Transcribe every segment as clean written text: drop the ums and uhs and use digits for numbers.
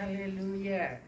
Aleluya.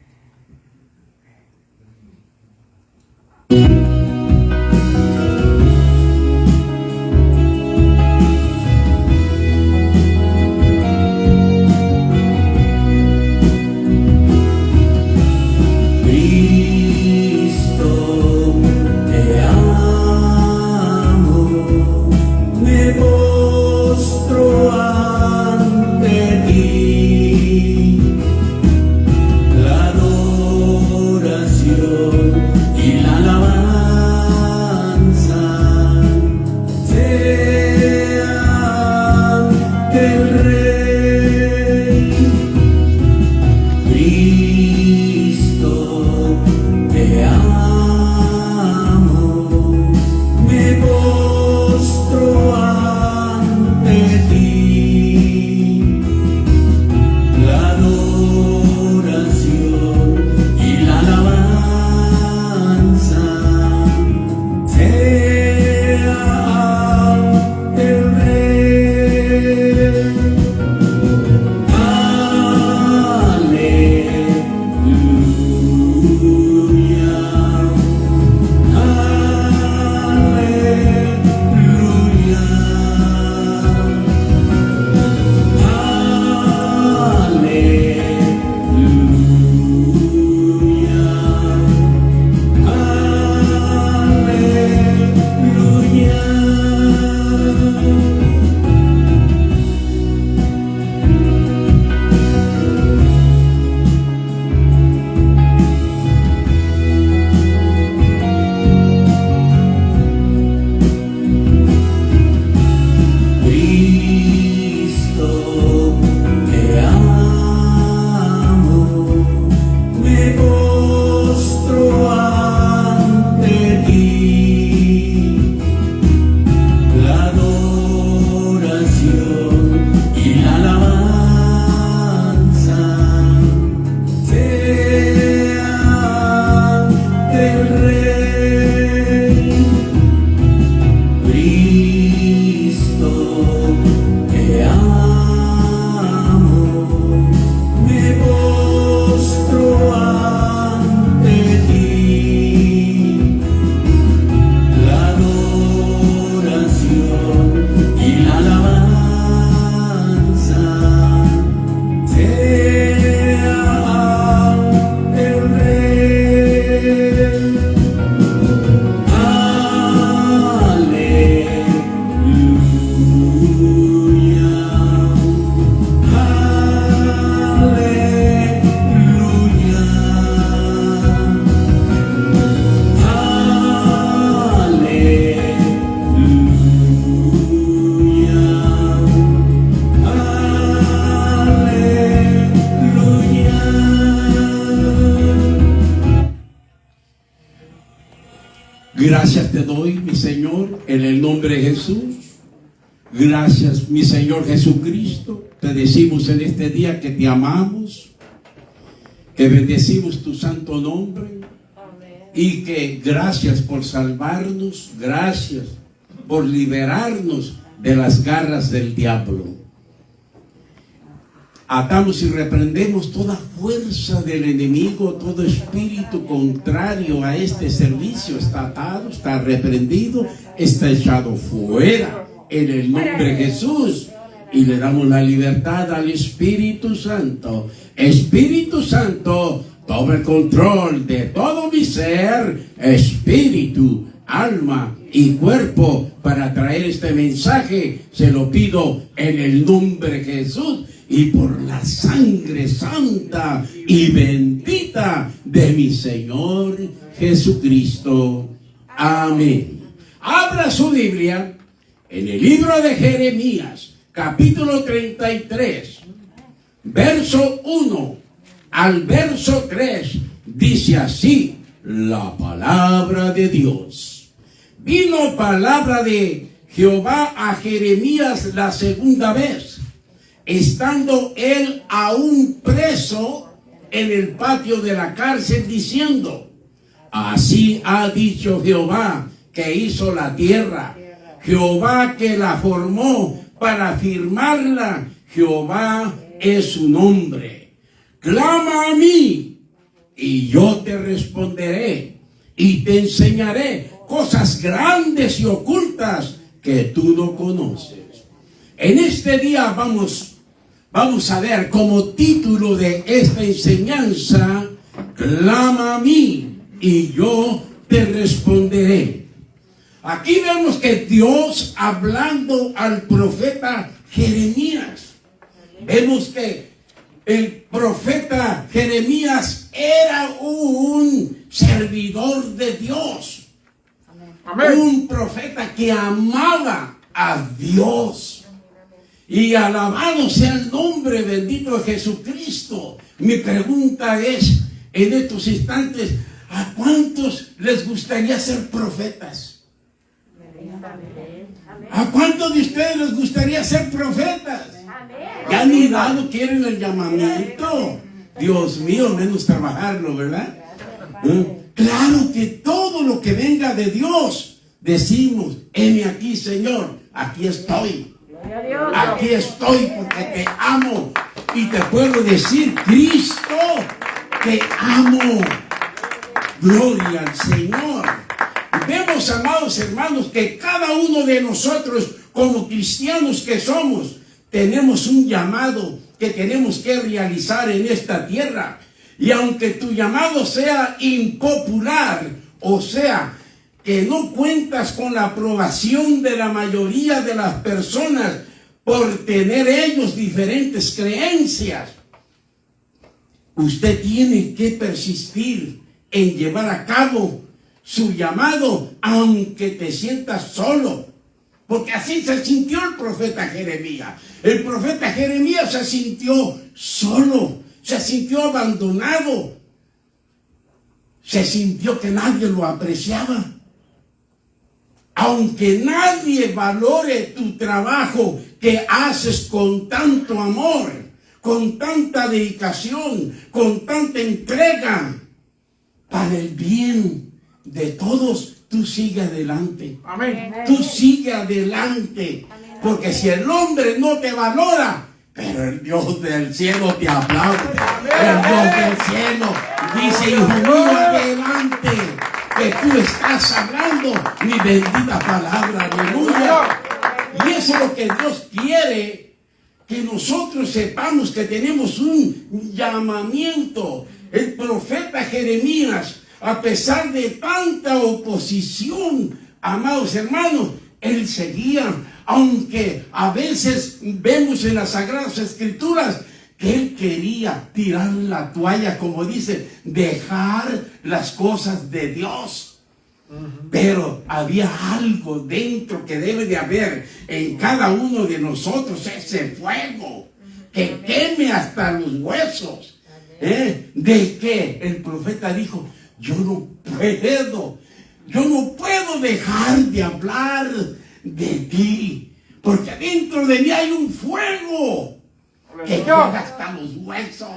Gracias te doy, mi Señor, en el nombre de Jesús. Gracias, mi Señor Jesucristo. Te decimos en este día que te amamos, que bendecimos tu santo nombre. Amén. Y que gracias por salvarnos, gracias por liberarnos de las garras del diablo. Atamos y reprendemos toda fuerza del enemigo, todo espíritu contrario a este servicio está atado, está reprendido, está echado fuera en el nombre de Jesús. Y le damos la libertad al Espíritu Santo. Espíritu Santo, toma el control de todo mi ser, espíritu, alma y cuerpo, para traer este mensaje. Se lo pido en el nombre de Jesús y por la sangre santa y bendita de mi Señor Jesucristo. Amén. Abra su Biblia en el libro de Jeremías, capítulo 33, verso 1 al verso 3. Dice así la palabra de Dios. Vino palabra de Jehová a Jeremías la segunda vez, estando él aún preso en el patio de la cárcel, diciendo: así ha dicho Jehová, que hizo la tierra, Jehová que la formó para firmarla, Jehová es su nombre. clama a mí y yo te responderé y te enseñaré cosas grandes y ocultas que tú no conoces. En este día vamos a ver como título de esta enseñanza, clama a mí y yo te responderé. Aquí vemos que Dios hablando al profeta Jeremías. Vemos que el profeta Jeremías era un servidor de Dios. Amén. Un profeta que amaba a Dios. Y alabado sea el nombre bendito de Jesucristo. Mi pregunta es, en estos instantes, ¿a cuántos les gustaría ser profetas? ¿A cuántos de ustedes les gustaría ser profetas? Ya ni dado quieren el llamamiento. Dios mío, menos trabajarlo, ¿verdad? Claro que todo lo que venga de Dios, decimos, heme aquí, Señor, aquí estoy. Aquí estoy porque te amo. Y te puedo decir, Cristo, te amo. Gloria al Señor. Vemos, amados hermanos, que cada uno de nosotros, como cristianos que somos, tenemos un llamado que tenemos que realizar en esta tierra. Y aunque tu llamado sea impopular, o sea, que no cuentas con la aprobación de la mayoría de las personas por tener ellos diferentes creencias, usted tiene que persistir en llevar a cabo su llamado, aunque te sientas solo. Porque así se sintió el profeta Jeremías. El profeta Jeremías se sintió solo, se sintió abandonado, se sintió que nadie lo apreciaba. Aunque nadie valore tu trabajo que haces con tanto amor, con tanta dedicación, con tanta entrega, para el bien de todos, tú sigue adelante. Amén. Tú sigue adelante. Porque si el hombre no te valora, pero el Dios del cielo te aplaude. El Dios del cielo dice, hijo mío, adelante, que tú estás hablando mi bendita palabra. Aleluya. Y eso es lo que Dios quiere, que nosotros sepamos que tenemos un llamamiento. El profeta Jeremías, a pesar de tanta oposición, amados hermanos, él seguía, aunque a veces vemos en las Sagradas Escrituras que él quería tirar la toalla, como dice, dejar las cosas de Dios. Pero había algo dentro que debe de haber en cada uno de nosotros, ese fuego que queme hasta los huesos. De que el profeta dijo, yo no puedo dejar de hablar de ti, porque dentro de mí hay un fuego que llega hasta los huesos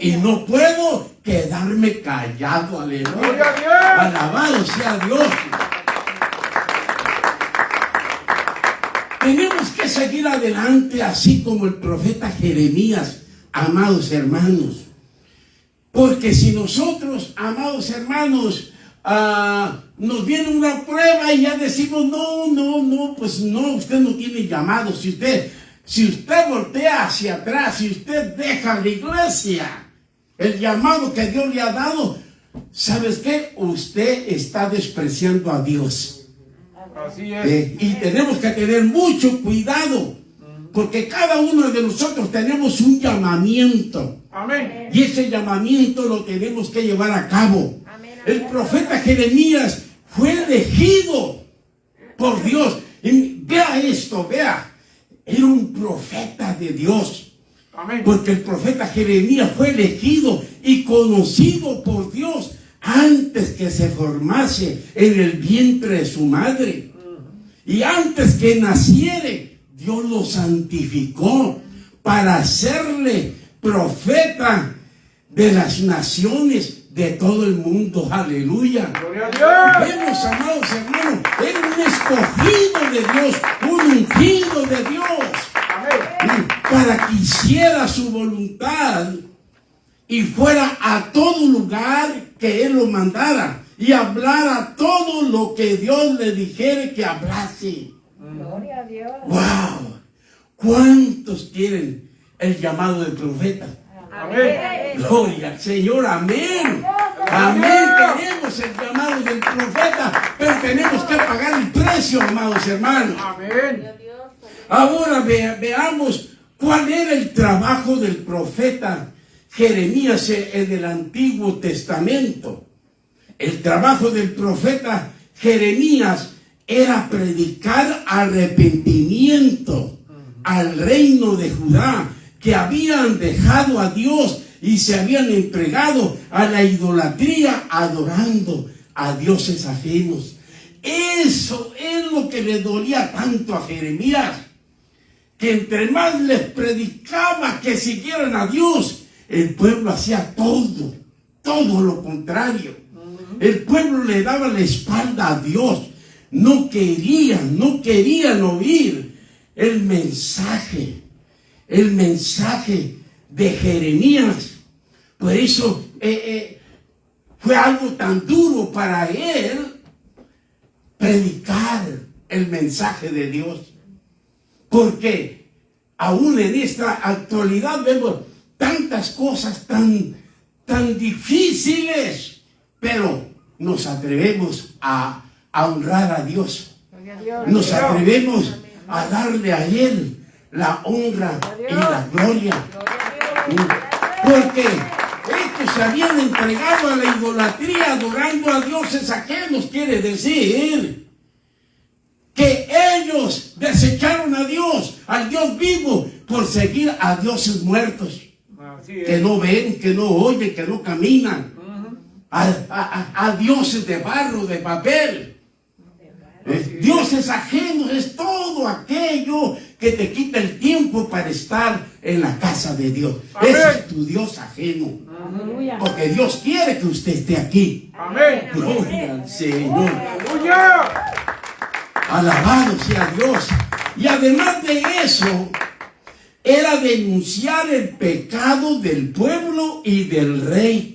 y no puedo quedarme callado. Aleluya. Alabado sea Dios. Tenemos que seguir adelante así como el profeta Jeremías, amados hermanos. Porque si nosotros, amados hermanos, nos viene una prueba y ya decimos, no, pues no, usted no tiene llamado. Si usted voltea hacia atrás, si usted deja la iglesia, el llamado que Dios le ha dado, ¿sabes qué? Usted está despreciando a Dios. Así es. Y tenemos que tener mucho cuidado, porque cada uno de nosotros tenemos un llamamiento. Amén. Y ese llamamiento lo tenemos que llevar a cabo. Amén. El profeta Jeremías fue elegido por Dios. Y vea esto, vea. Era un profeta de Dios. Amén. Porque el profeta Jeremías fue elegido y conocido por Dios antes que se formase en el vientre de su madre. Y antes que naciere, Dios lo santificó para hacerle profeta de las naciones de todo el mundo. Aleluya. Vemos, amados hermanos, era un escogido de Dios, un ungido de Dios. Amén. Para que hiciera su voluntad y fuera a todo lugar que él lo mandara y hablara todo lo que Dios le dijere que hablase. Gloria a Dios. ¡Wow! ¿Cuántos quieren el llamado del profeta? Amén. Gloria al Señor, amén. Amén, tenemos el llamado del profeta, pero tenemos que pagar el precio, amados hermanos. Amén. Ahora veamos cuál era el trabajo del profeta Jeremías en el Antiguo Testamento. El trabajo del profeta Jeremías era predicar arrepentimiento al reino de Judá, que habían dejado a Dios y se habían entregado a la idolatría, adorando a dioses ajenos. Eso es lo que le dolía tanto a Jeremías, que entre más les predicaba que siguieran a Dios, el pueblo hacía todo lo contrario. El pueblo le daba la espalda a Dios. No querían oír el mensaje de Jeremías. Por eso fue algo tan duro para él predicar el mensaje de Dios. Porque aún en esta actualidad vemos tantas cosas tan difíciles, pero nos atrevemos a honrar a Dios. Nos atrevemos a darle a Él la honra y la gloria. Porque estos se habían entregado a la idolatría, adorando a dioses ajenos. Quiere decir que ellos desecharon a Dios, al Dios vivo, por seguir a dioses muertos, que no ven, que no oyen, que no caminan, a dioses de barro, de papel. Dioses ajenos es todo aquello que te quita el tiempo para estar en la casa de Dios. Amén. Ese es tu Dios ajeno. Aleluya. Porque Dios quiere que usted esté aquí. Amén. Gloria al Señor. Aleluya. Alabado sea Dios. Y además de eso, era denunciar el pecado del pueblo y del rey.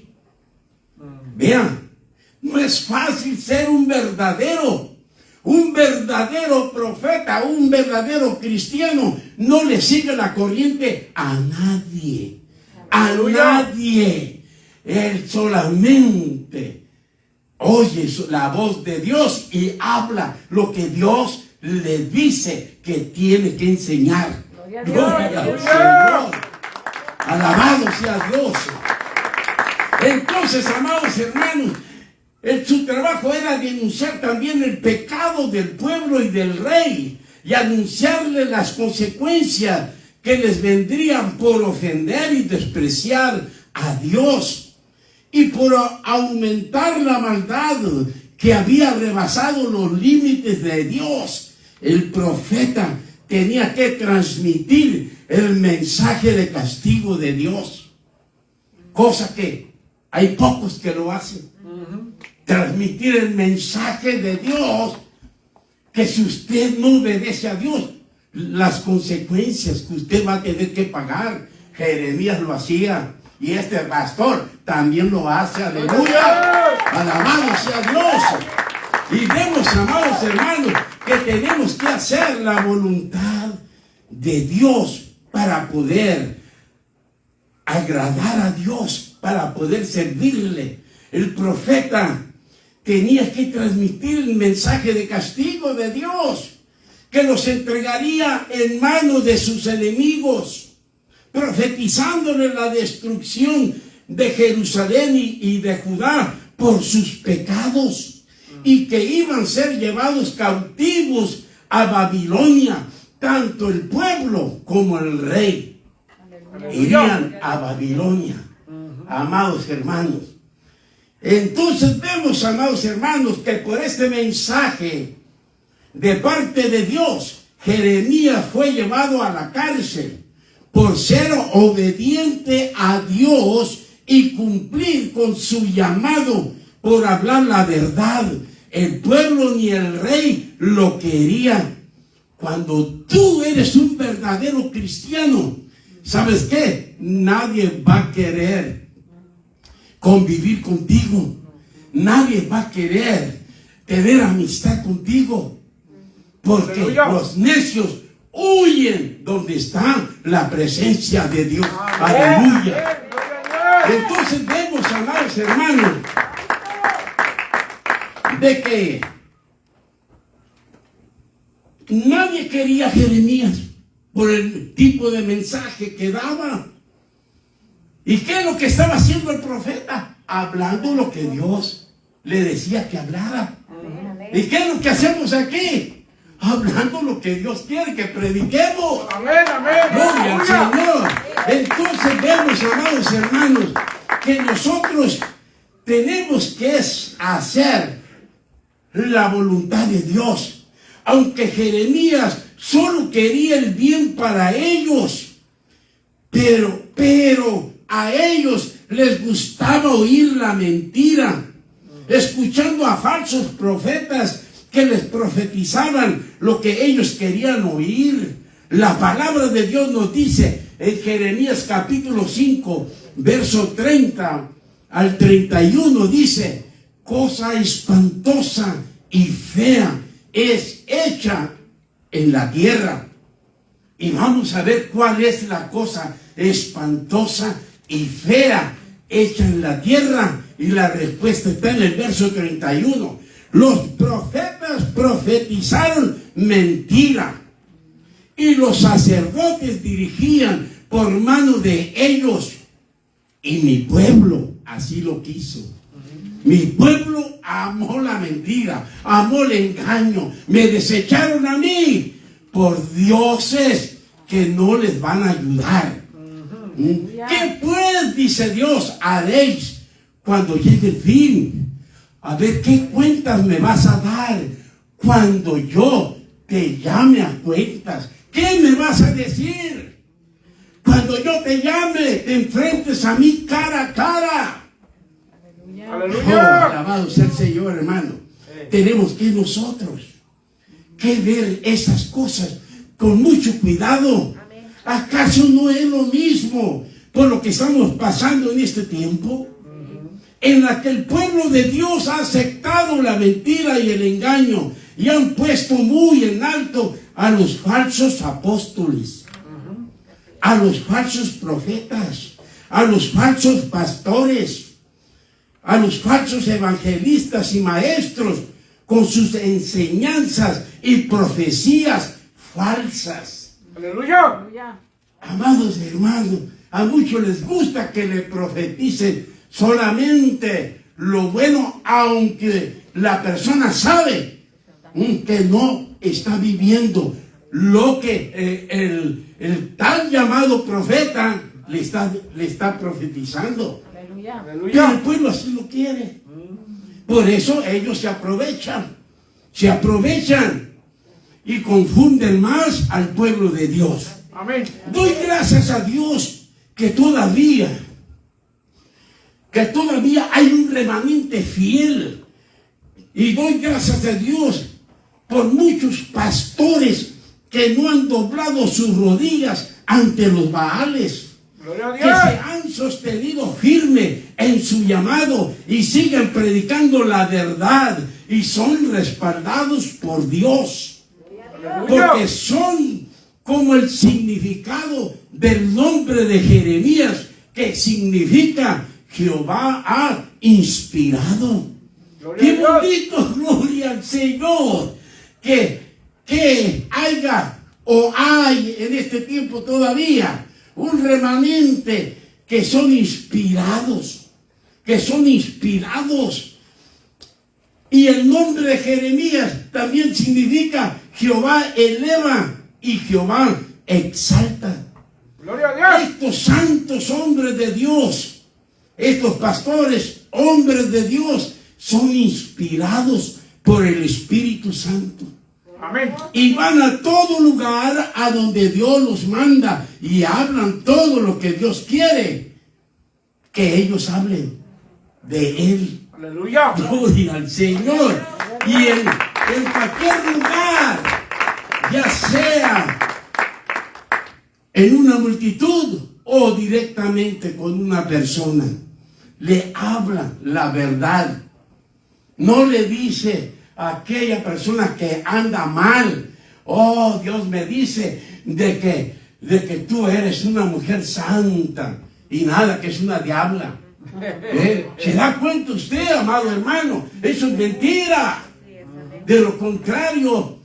Vean, no es fácil ser un verdadero profeta, un verdadero cristiano. No le sigue la corriente a nadie. A nadie. Él solamente oye la voz de Dios y habla lo que Dios le dice que tiene que enseñar. Gloria al Señor. Alabado sea Dios. Entonces, amados hermanos, su trabajo era denunciar también el pecado del pueblo y del rey y anunciarle las consecuencias que les vendrían por ofender y despreciar a Dios y por aumentar la maldad que había rebasado los límites de Dios. El profeta tenía que transmitir el mensaje de castigo de Dios, cosa que hay pocos que lo hacen. Transmitir el mensaje de Dios, que si usted no obedece a Dios, las consecuencias que usted va a tener que pagar. Jeremías lo hacía y este pastor también lo hace. Aleluya. Alabado sea Dios. Y vemos, amados hermanos, que tenemos que hacer la voluntad de Dios para poder agradar a Dios, para poder servirle. El profeta tenía que transmitir el mensaje de castigo de Dios, que los entregaría en manos de sus enemigos, profetizándole la destrucción de Jerusalén y de Judá por sus pecados, y que iban a ser llevados cautivos a Babilonia, tanto el pueblo como el rey. Irían a Babilonia, amados hermanos. Entonces vemos, amados hermanos, que por este mensaje de parte de Dios, Jeremías fue llevado a la cárcel por ser obediente a Dios y cumplir con su llamado por hablar la verdad. El pueblo ni el rey lo querían. Cuando tú eres un verdadero cristiano, ¿sabes qué? Nadie va a querer convivir contigo. Nadie va a querer tener amistad contigo, porque los necios huyen donde está la presencia de Dios. Aleluya. Entonces vemos, amados hermanos, de que nadie quería a Jeremías por el tipo de mensaje que daba. ¿Y qué es lo que estaba haciendo el profeta? Hablando lo que Dios le decía que hablara. ¿Y qué es lo que hacemos aquí? Hablando lo que Dios quiere que prediquemos. Amén, amén. Gloria al Señor. Entonces vemos, amados hermanos, que nosotros tenemos que hacer la voluntad de Dios. Aunque Jeremías solo quería el bien para ellos, pero a ellos les gustaba oír la mentira, escuchando a falsos profetas que les profetizaban lo que ellos querían oír. La palabra de Dios nos dice en Jeremías capítulo 5, verso 30 al 31, dice: cosa espantosa y fea es hecha en la tierra. Y vamos a ver cuál es la cosa espantosa y fea hecha en la tierra. Y la respuesta está en el verso 31. Los profetas profetizaron mentira, y los sacerdotes dirigían por mano de ellos. Y mi pueblo así lo quiso. Mi pueblo amó la mentira, amó el engaño. Me desecharon a mí por dioses que no les van a ayudar. ¿Qué pues, dice Dios, haréis cuando llegue el fin? A ver, ¿qué cuentas me vas a dar cuando yo te llame a cuentas? ¿Qué me vas a decir? Cuando yo te llame, te enfrentes a mí cara a cara. Aleluya. Oh, alabado sea el Señor, hermano. Tenemos que nosotros que ver esas cosas con mucho cuidado. ¿Acaso no es lo mismo por lo que estamos pasando en este tiempo? En la que el pueblo de Dios ha aceptado la mentira y el engaño, y han puesto muy en alto a los falsos apóstoles, a los falsos profetas, a los falsos pastores, a los falsos evangelistas y maestros, con sus enseñanzas y profecías falsas. Aleluya. Amados hermanos, a muchos les gusta que le profeticen solamente lo bueno, aunque la persona sabe que no está viviendo lo que el tal llamado profeta le está profetizando. Pero el pueblo así lo quiere. Por eso ellos se aprovechan y confunden más al pueblo de Dios. Amén. Doy gracias a Dios que todavía hay un remanente fiel. Y doy gracias a Dios por muchos pastores que no han doblado sus rodillas ante los Baales, que se han sostenido firme en su llamado y siguen predicando la verdad y son respaldados por Dios. Porque son como el significado del nombre de Jeremías, que significa Jehová ha inspirado. ¡Qué bonito! Gloria al Señor. Que haya o hay en este tiempo todavía un remanente que son inspirados. Y el nombre de Jeremías también significa Jehová eleva y Jehová exalta. Gloria a Dios. Estos santos hombres de Dios, estos pastores, hombres de Dios, son inspirados por el Espíritu Santo. Amén. Y van a todo lugar a donde Dios los manda y hablan todo lo que Dios quiere que ellos hablen de Él. Aleluya. Gloria al Señor. Y en cualquier lugar, ya sea en una multitud o directamente con una persona, le habla la verdad. No le dice a aquella persona que anda mal, oh, Dios me dice de que tú eres una mujer santa y nada, que es una diabla. ¿Se da cuenta usted, amado hermano? Eso es mentira. De lo contrario,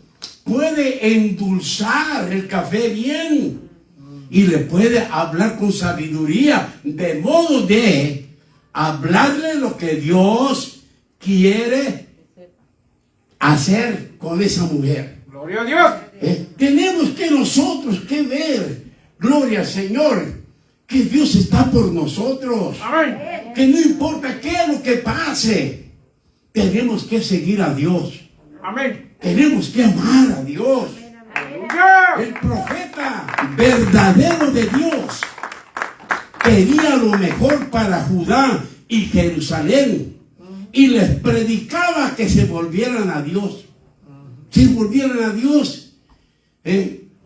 puede endulzar el café bien y le puede hablar con sabiduría, de modo de hablarle lo que Dios quiere hacer con esa mujer. Gloria a Dios. Tenemos que nosotros que ver, gloria al Señor, que Dios está por nosotros. Amén. Que no importa qué es lo que pase, tenemos que seguir a Dios. Amén. Tenemos que amar a Dios. Aleluya. El profeta verdadero de Dios quería lo mejor para Judá y Jerusalén y les predicaba que se volvieran a Dios. Se volvieran a Dios.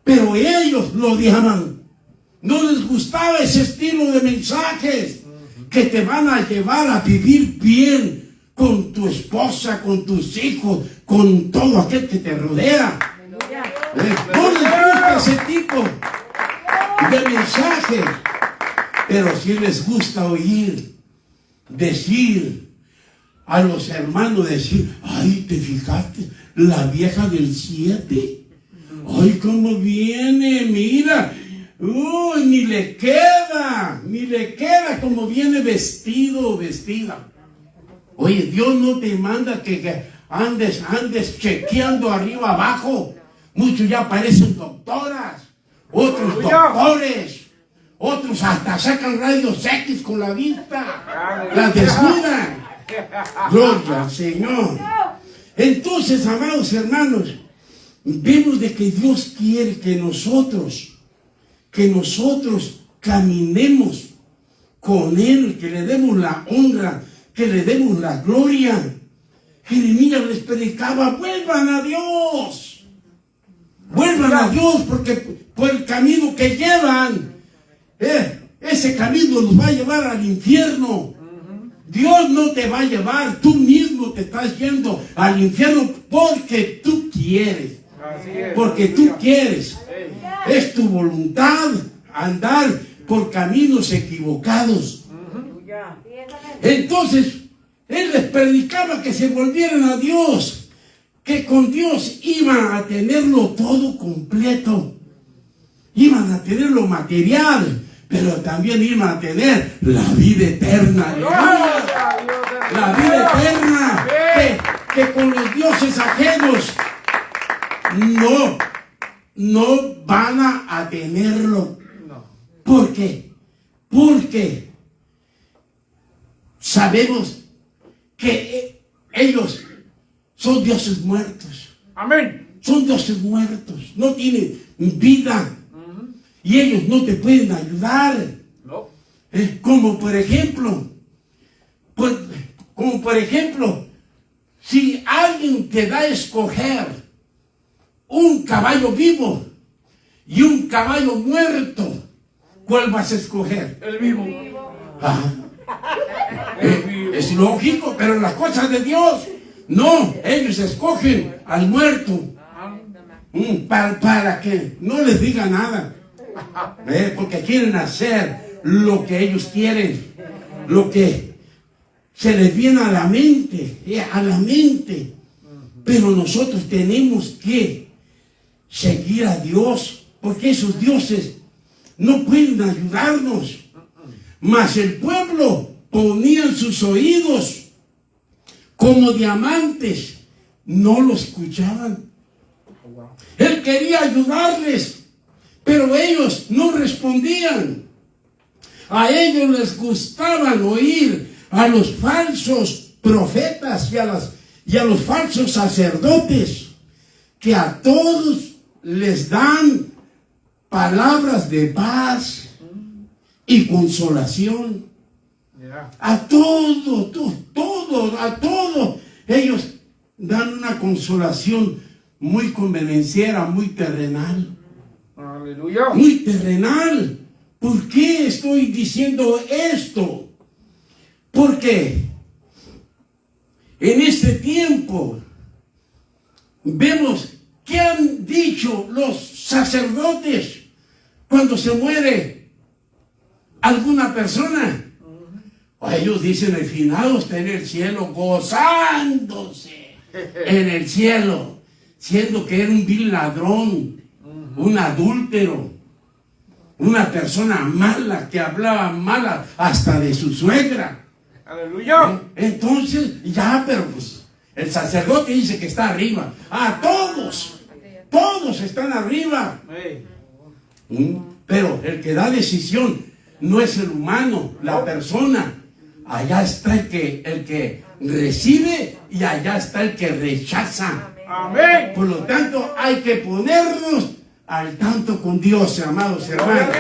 Pero ellos lo odiaban. No les gustaba ese estilo de mensajes que te van a llevar a vivir bien con tu esposa, con tus hijos, con todo aquel que te rodea. No les gusta ese tipo de mensaje, pero sí les gusta oír, decir a los hermanos, decir, ay, ¿te fijaste? La vieja del 7, ay, cómo viene, mira, uy, ni le queda como viene vestido o vestida. Oye, Dios no te manda que andes chequeando arriba abajo. Muchos ya parecen doctoras, otros doctores, otros hasta sacan rayos X con la vista, las desnudan. Gloria al Señor. Entonces, amados hermanos, vemos de que Dios quiere que nosotros caminemos con Él, que le demos la honra, que le demos la gloria. Jeremías les predicaba, vuelvan a Dios. Vuelvan a Dios, porque por el camino que llevan, ese camino los va a llevar al infierno. Dios no te va a llevar, tú mismo te estás yendo al infierno porque tú quieres. Porque tú quieres. Es tu voluntad andar por caminos equivocados. Entonces, Él les predicaba que se volvieran a Dios, que con Dios iban a tenerlo todo completo. Iban a tener lo material, pero también iban a tener la vida eterna. La vida eterna, que con los dioses ajenos no van a tenerlo. ¿Por qué? Porque sabemos que ellos son dioses muertos. Amén. Son dioses muertos. No tienen vida. Y ellos no te pueden ayudar. No. Como por ejemplo, si alguien te da a escoger un caballo vivo y un caballo muerto, ¿cuál vas a escoger? El vivo. Es lógico, pero en las cosas de Dios, no, ellos escogen al muerto para que no les diga nada, porque quieren hacer lo que ellos quieren, lo que se les viene a la mente, pero nosotros tenemos que seguir a Dios, porque esos dioses no pueden ayudarnos. Mas el pueblo ponía sus oídos como diamantes, no lo escuchaban. Él quería ayudarles, pero ellos no respondían. A ellos les gustaban oír a los falsos profetas y a los falsos sacerdotes, que a todos les dan palabras de paz y consolación. A todo, ellos dan una consolación muy convenenciera, muy terrenal. Aleluya. Muy terrenal. ¿Por qué estoy diciendo esto? Porque en este tiempo vemos qué han dicho los sacerdotes cuando se muere alguna persona. Ellos dicen: el finado está en el cielo gozándose en el cielo, siendo que era un vil ladrón, un adúltero, una persona mala que hablaba mala hasta de su suegra. Aleluya. Entonces, ya, pero pues el sacerdote dice que está arriba. Todos están arriba. Pero el que da decisión no es el humano, la persona. Allá está el que recibe y allá está el que rechaza. Amén. Por lo tanto, hay que ponernos al tanto con Dios, amados hermanos.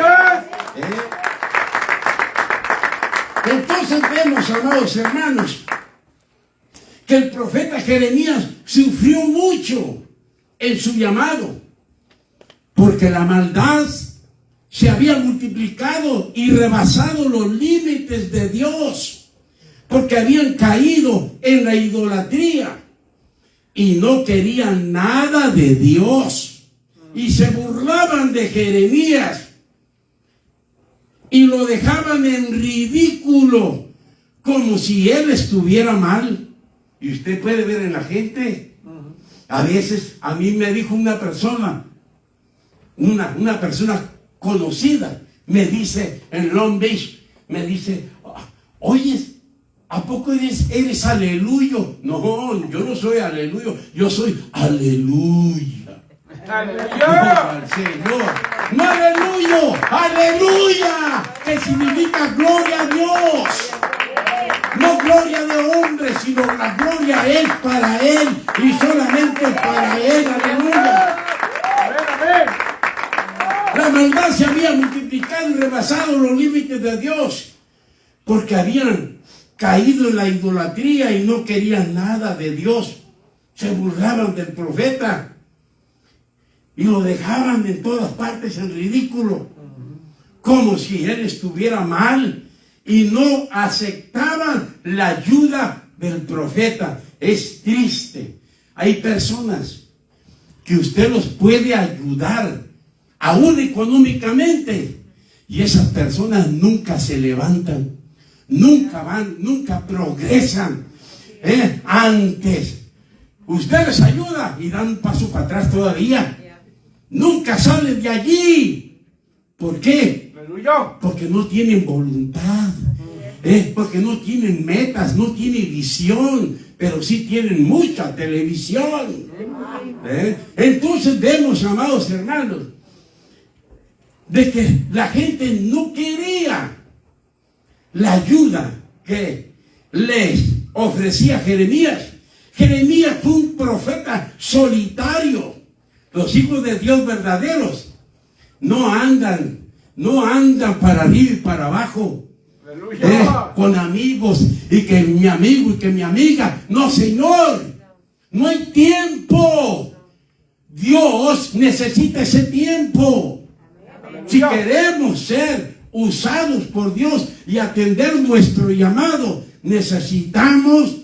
Entonces vemos, amados hermanos, que el profeta Jeremías sufrió mucho en su llamado, porque la maldad se había multiplicado y rebasado los límites de Dios, porque habían caído en la idolatría y no querían nada de Dios, y se burlaban de Jeremías y lo dejaban en ridículo, como si él estuviera mal. Y usted puede ver en la gente, a veces, a mí me dijo una persona conocida, me dice en Long Beach, me dice: oye, ¿a poco eres aleluyo? No, yo no soy aleluyo, yo soy aleluya. Aleluya. Al Señor. No aleluyo, aleluya, que significa gloria a Dios. No gloria de hombre, sino la gloria es para Él y solamente para Él. Aleluya. Amén. La maldad se había multiplicado y rebasado los límites de Dios, porque habían caído en la idolatría y no querían nada de Dios. Se burlaban del profeta y lo dejaban en todas partes en ridículo, como si él estuviera mal, y no aceptaban la ayuda del profeta. Es triste. Hay personas que usted los puede ayudar, aún económicamente, y esas personas nunca se levantan, nunca progresan. Antes usted les ayuda y dan un paso para atrás todavía. Nunca salen de allí. ¿Por qué? Aleluya. Porque no tienen voluntad, porque no tienen metas, no tienen visión, pero sí tienen mucha televisión. Entonces vemos, amados hermanos, de que la gente no quería la ayuda que les ofrecía Jeremías. Jeremías fue un profeta solitario. Los hijos de Dios verdaderos no andan para arriba y para abajo, con amigos, y que mi amigo y que mi amiga. No, Señor, no hay tiempo. Dios necesita ese tiempo. Si queremos ser usados por Dios y atender nuestro llamado, necesitamos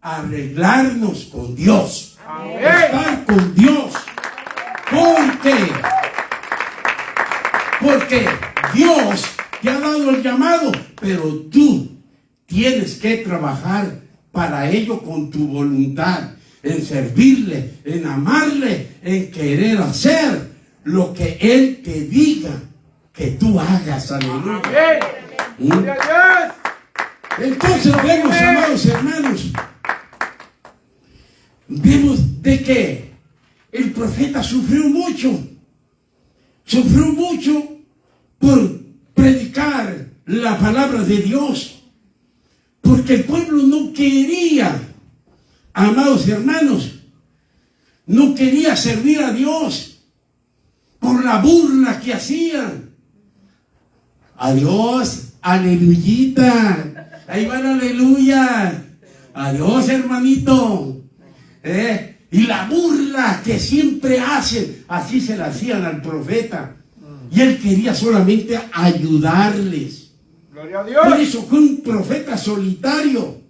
arreglarnos con Dios. Estar con Dios. ¿Por qué? Porque Dios te ha dado el llamado, pero tú tienes que trabajar para ello con tu voluntad, en servirle, en amarle, en querer hacer lo que Él te diga que tú hagas. Aleluya. Entonces vemos, amados hermanos, vemos de que el profeta sufrió mucho por predicar la palabra de Dios, porque el pueblo no quería, amados hermanos, no quería servir a Dios por la burla que hacían. Adiós, aleluyita, ahí va la aleluya, adiós hermanito, y la burla que siempre hacen, así se la hacían al profeta, y él quería solamente ayudarles. Gloria a Por Dios. eso fue un profeta solitario.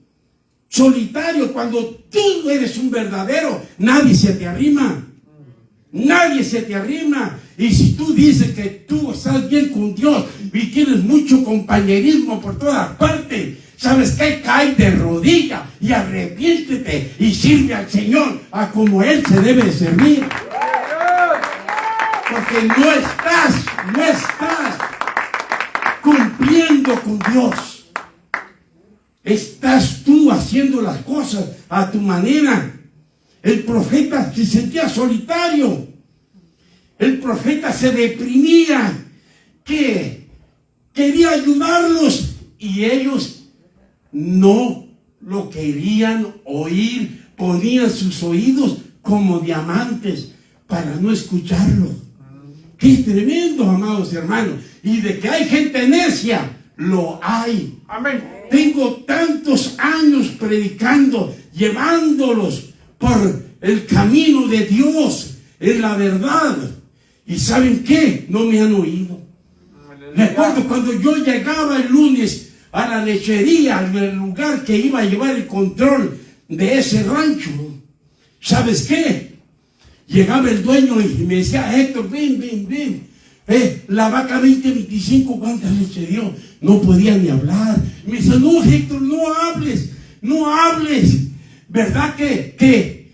Solitario, cuando tú eres un verdadero, nadie se te arrima. Nadie se te arrima. Y si tú dices que tú estás bien con Dios y tienes mucho compañerismo por todas partes, ¿sabes qué? Cae de rodillas y arrepiéntete y sirve al Señor a como Él se debe de servir. Porque no estás cumpliendo con Dios. Estás tú haciendo las cosas a tu manera. El profeta se sentía solitario. El profeta se deprimía, que quería ayudarlos y ellos no lo querían oír. Ponían sus oídos como diamantes para no escucharlo. ¡Qué tremendo, amados hermanos! Y de que hay gente necia, lo hay. Amén. Tengo tantos años predicando, llevándolos por el camino de Dios, en la verdad. ¿Y saben qué? No me han oído. Recuerdo cuando yo llegaba el lunes a la lechería, al lugar que iba a llevar el control de ese rancho. ¿Sabes qué? Llegaba el dueño y me decía, Héctor, ven. La vaca 2025, ¿cuántas leche dio? No podía ni hablar. Me dice, no, Héctor, no hables. ¿Verdad que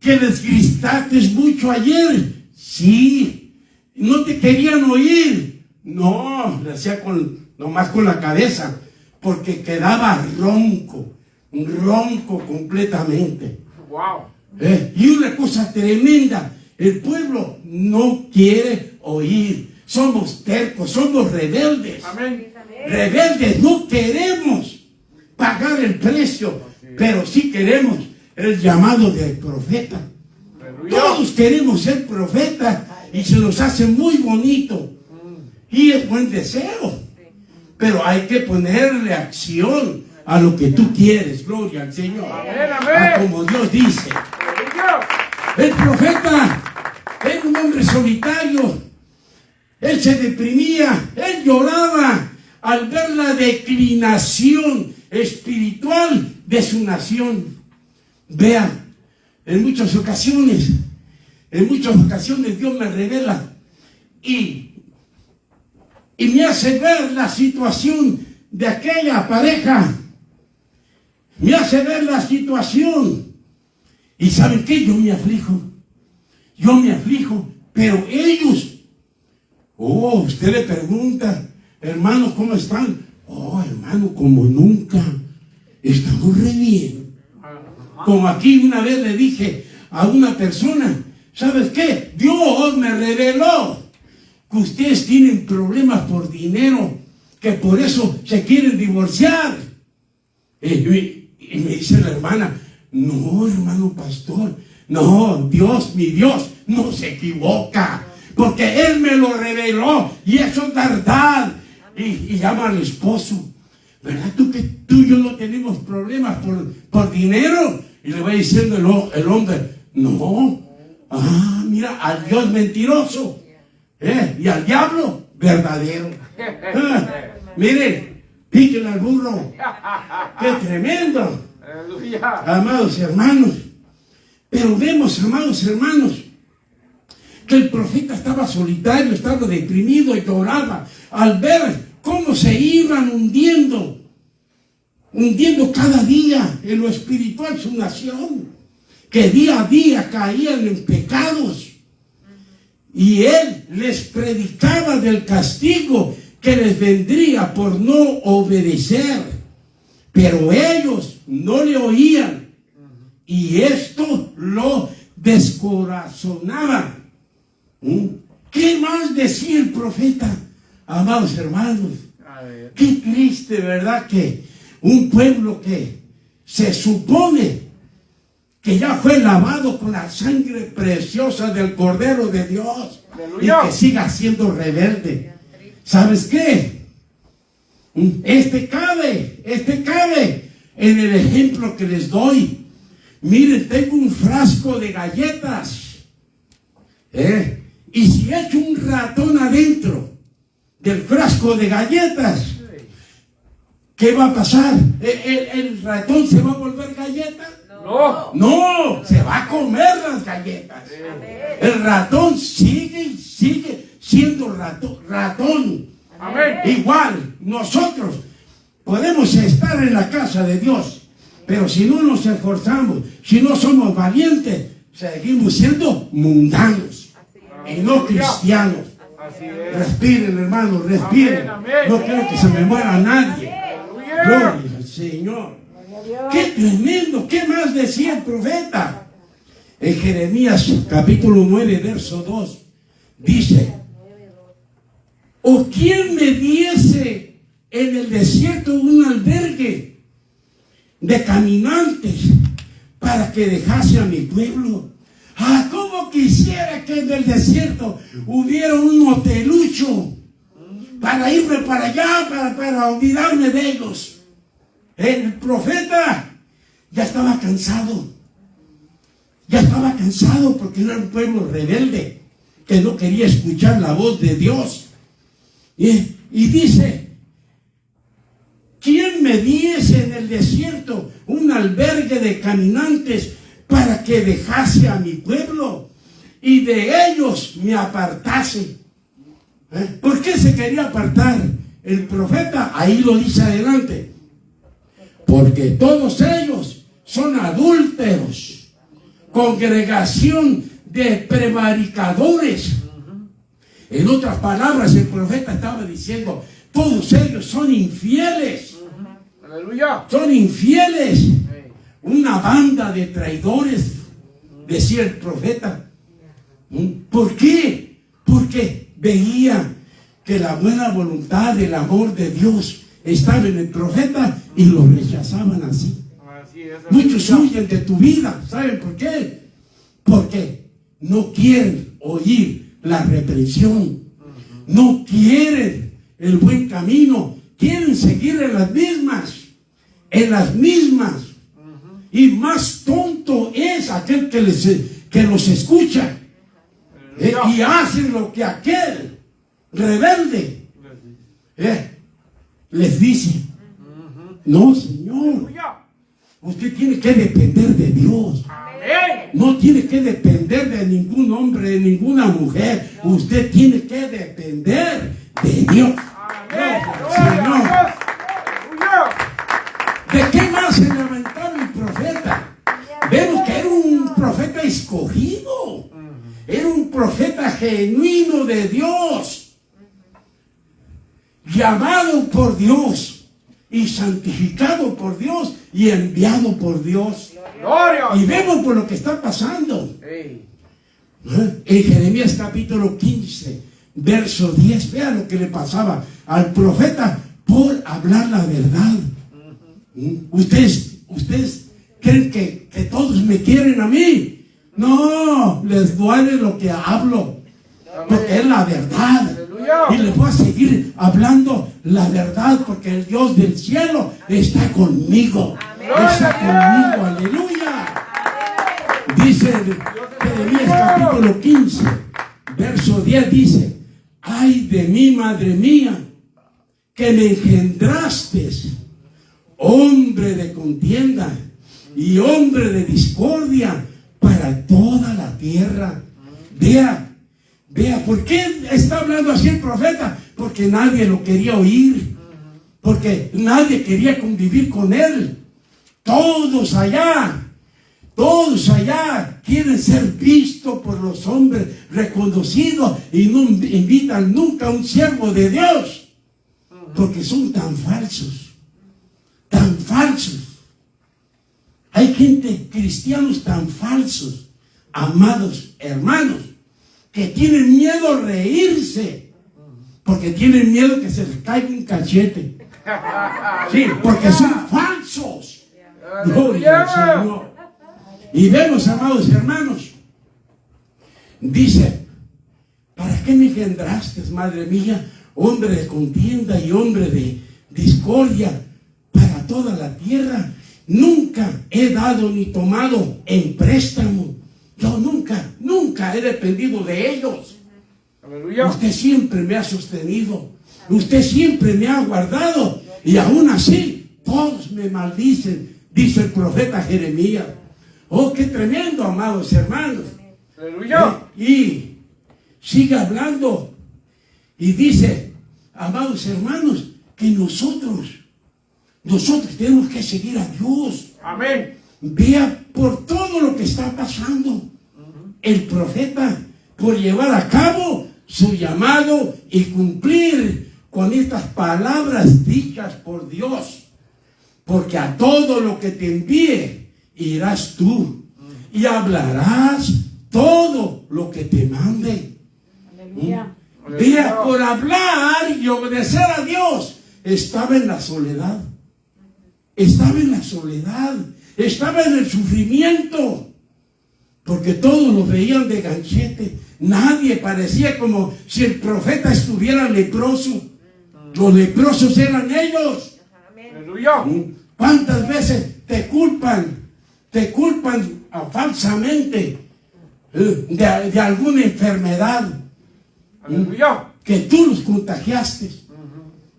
les gristaste mucho ayer? Sí. ¿No te querían oír? No, le hacía nomás con la cabeza, porque quedaba ronco completamente. Wow. Y una cosa tremenda, el pueblo no quiere oír. Somos tercos, somos rebeldes. Amén. Rebeldes, no queremos pagar el precio, pero sí queremos el llamado del profeta. Aleluya. Todos queremos ser profetas y se nos hace muy bonito y es buen deseo, pero hay que ponerle acción a lo que tú quieres. Gloria al Señor. Amén, amén. A como Dios dice. Aleluya. El profeta era un hombre solitario. Él se deprimía, él lloraba al ver la declinación espiritual de su nación. Vea, en muchas ocasiones Dios me revela y me hace ver la situación de aquella pareja. Me hace ver la situación. ¿Y saben qué? Yo me aflijo, pero ellos, usted le pregunta, hermanos, ¿cómo están? Hermano, como nunca, estamos re bien. Como aquí una vez le dije a una persona, ¿sabes qué? Dios me reveló que ustedes tienen problemas por dinero, que por eso se quieren divorciar. Y me dice la hermana, no, hermano pastor, no, mi Dios no se equivoca, porque Él me lo reveló y eso es verdad. Y llama al esposo, ¿verdad que tú y yo no tenemos problemas por dinero? Y le va diciendo el hombre, no, mira, al Dios mentiroso, y al diablo verdadero. Miren, píquenle al burro. ¡Qué tremendo! Aleluya. Amados hermanos, pero vemos, amados hermanos, que el profeta estaba solitario, estaba deprimido y lloraba al ver cómo se iban hundiendo cada día en lo espiritual su nación, que día a día caían en pecados. Y él les predicaba del castigo que les vendría por no obedecer. Pero ellos no le oían. Y esto lo descorazonaba. ¿Qué más decía el profeta? Amados hermanos, qué triste, ¿verdad? Que un pueblo que se supone que ya fue lavado con la sangre preciosa del Cordero de Dios, ¡Aleluya! Y que siga siendo rebelde. ¿Sabes qué? Este cabe en el ejemplo que les doy. Miren, tengo un frasco de galletas, y si echo un ratón adentro del frasco de galletas, ¿qué va a pasar? ¿El ratón se va a volver galleta? No. No, se va a comer las galletas. El ratón sigue siendo ratón. Amén. Igual, nosotros podemos estar en la casa de Dios, pero si no nos esforzamos, si no somos valientes, seguimos siendo mundanos y no cristianos. Así es. Respiren, hermanos, respiren. Amén, amén. No quiero que se me muera nadie. Aleluya. Gloria al Señor. ¡Qué tremendo! ¿Qué más decía el profeta? En Jeremías capítulo 9, verso 2, dice: ¿o quién me diese en el desierto un albergue de caminantes para que dejase a mi pueblo? ¡Ah, cómo quisiera que en el desierto hubiera un hotelucho para irme para allá, para olvidarme de ellos! El profeta ya estaba cansado. Ya estaba cansado porque era un pueblo rebelde que no quería escuchar la voz de Dios. Y dice: ¿quién me diese en el desierto un albergue de caminantes para que dejase a mi pueblo y de ellos me apartase? ¿Por qué se quería apartar el profeta? Ahí lo dice adelante: porque todos ellos son adúlteros, congregación de prevaricadores. En otras palabras, el profeta estaba diciendo: todos ellos son infieles. Aleluya. Son infieles. Una banda de traidores, decía el profeta. ¿Por qué? Porque veía que la buena voluntad, el amor de Dios estaba en el profeta y lo rechazaban así. Así es. Muchos huyen de tu vida. ¿Saben por qué? Porque no quieren oír la reprensión. No quieren el buen camino. Quieren seguir en las mismas. En las mismas. Y más tonto es aquel que los escucha. Y hacen lo que aquel rebelde les dice. No, Señor. Aleluya. Usted tiene que depender de Dios. Amén. No tiene que depender de ningún hombre, de ninguna mujer. Usted tiene que depender de Dios. Amén. Señor. Gloria a Dios. Aleluya. ¿De qué más se lamentaba el profeta? Vemos que era un profeta escogido. Era un profeta genuino de Dios. Llamado por Dios. Y santificado por Dios. Y enviado por Dios. Gloria. Y vemos por lo que está pasando. Ey. En Jeremías capítulo 15, verso 10, vea lo que le pasaba al profeta por hablar la verdad. Ustedes creen que todos me quieren a mí. No, les duele lo que hablo, porque es la verdad. Aleluya. Y les voy a seguir hablando la verdad, porque el Dios del cielo está conmigo. Está conmigo, aleluya. Dice Jeremías capítulo 15, verso 10, dice: ay de mí, madre mía, que me engendraste, hombre de contienda y hombre de discordia para toda la tierra. Vea, ¿por qué está hablando así el profeta? Porque nadie lo quería oír, porque nadie quería convivir con él. Todos allá quieren ser vistos por los hombres, reconocidos, y no invitan nunca a un siervo de Dios, porque son tan falsos, tan falsos. Hay gente, cristianos tan falsos, amados hermanos, que tienen miedo a reírse, porque tienen miedo que se les caiga un cachete. Sí, porque son falsos. Gloria al Señor. Y vemos, amados hermanos, dice: ¿para qué me engendraste, madre mía, hombre de contienda y hombre de discordia para toda la tierra? Nunca he dado ni tomado en préstamo. Yo nunca he dependido de ellos. Aleluya. Usted siempre me ha sostenido. Usted siempre me ha guardado. Y aún así, todos me maldicen, dice el profeta Jeremías. Oh, qué tremendo, amados hermanos. Aleluya. Y sigue hablando y dice, amados hermanos, que nosotros tenemos que seguir a Dios. Amén. Vea por todo lo que está pasando el profeta, por llevar a cabo su llamado y cumplir con estas palabras dichas por Dios. Porque a todo lo que te envíe irás tú y hablarás todo lo que te mande. Aleluya. Vea, por hablar y obedecer a Dios, estaba en la soledad. Estaba en la soledad. Estaba en el sufrimiento. Porque todos lo veían de ganchete. Nadie parecía como si el profeta estuviera leproso. Los leprosos eran ellos. Aleluya. ¿Cuántas veces te culpan falsamente de alguna enfermedad Aleluya. que tú los contagiaste?